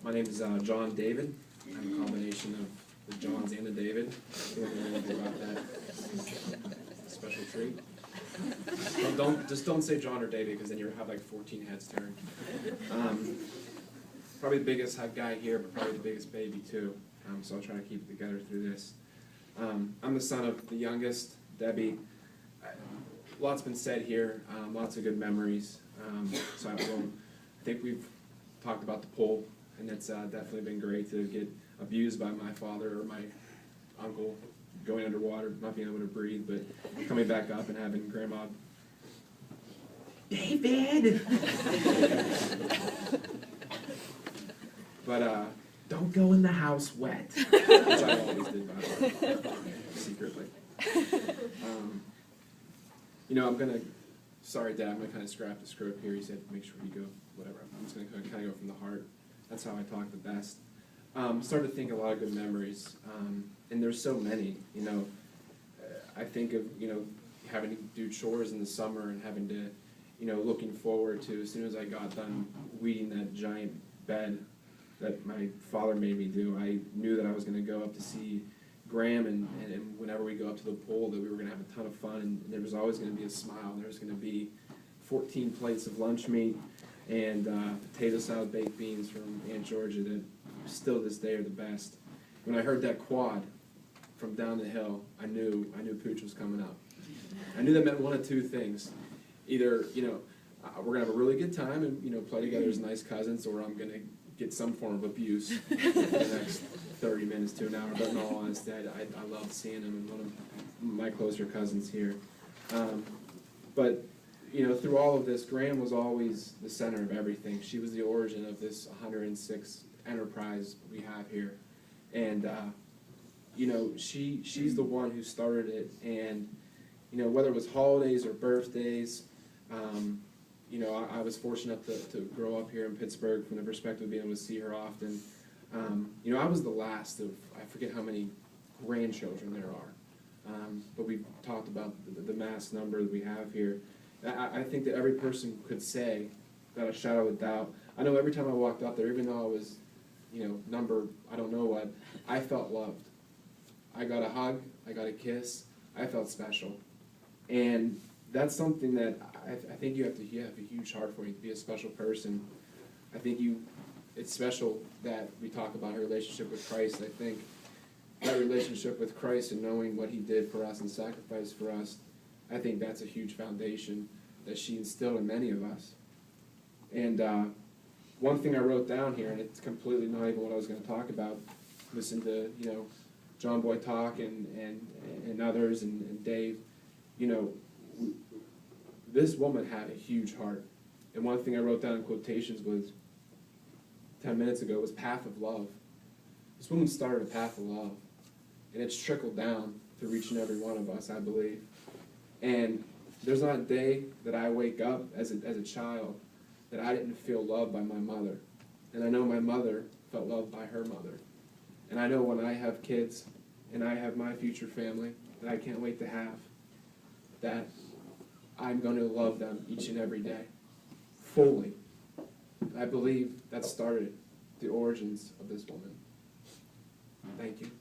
My name is John David. I'm a combination of the Johns and the David. You don't know anything about that special treat. Just don't say John or David, because then you'll have like 14 heads turned. Probably the biggest guy here, but probably the biggest baby too. So I'll try to keep it together through this. I'm the son of the youngest, Debbie. Lots been said here, lots of good memories. So I think we've talked about the pole, and it's definitely been great to get abused by my father or my uncle, going underwater, not being able to breathe, but coming back up and having Grandma, David! But don't go in the house wet, which I always did, by the way, secretly. Sorry, Dad, I'm going to kind of scrap the script here. He said, make sure you go, whatever. I'm just going to kind of go from the heart. That's how I talk the best. Started to think a lot of good memories, and there's so many. I think of having to do chores in the summer and having to, looking forward to, as soon as I got done weeding that giant bed that my father made me do, I knew that I was going to go up to see Graham, and whenever we go up to the pool, that we were going to have a ton of fun, and there was always going to be a smile. There was going to be 14 plates of lunch meat and potato salad, baked beans from Aunt Georgia that still to this day are the best. When I heard that quad from down the hill, I knew Pooch was coming up. I knew that meant one of two things. Either, we're going to have a really good time and, play together as nice cousins, or I'm going to get some form of abuse for the next 30 minutes to an hour. But in all honesty, I loved seeing him, and one of my closer cousins here. But through all of this, Graham was always the center of everything. She was the origin of this 106 enterprise we have here. And, she's the one who started it. And, whether it was holidays or birthdays, I was fortunate enough to grow up here in Pittsburgh from the perspective of being able to see her often. I was the last of, I forget how many grandchildren there are. But we've talked about the mass number that we have here. I think that every person could say, without a shadow of a doubt, I know every time I walked up there, even though I was, number, I don't know what, I felt loved. I got a hug, I got a kiss, I felt special. And that's something that I think you have a huge heart for. You to be a special person. I think it's special that we talk about her relationship with Christ. I think that relationship with Christ and knowing what he did for us and sacrificed for us, I think that's a huge foundation that she instilled in many of us. And one thing I wrote down here, and it's completely not even what I was going to talk about, listen to, John Boy talk and others and Dave, this woman had a huge heart. And one thing I wrote down in quotations was, 10 minutes ago, was path of love. This woman started a path of love. And it's trickled down to each and every one of us, I believe. And there's not a day that I wake up as a child that I didn't feel loved by my mother. And I know my mother felt loved by her mother. And I know when I have kids and I have my future family that I can't wait to have, that I'm going to love them each and every day, fully. I believe that started the origins of this woman. Thank you.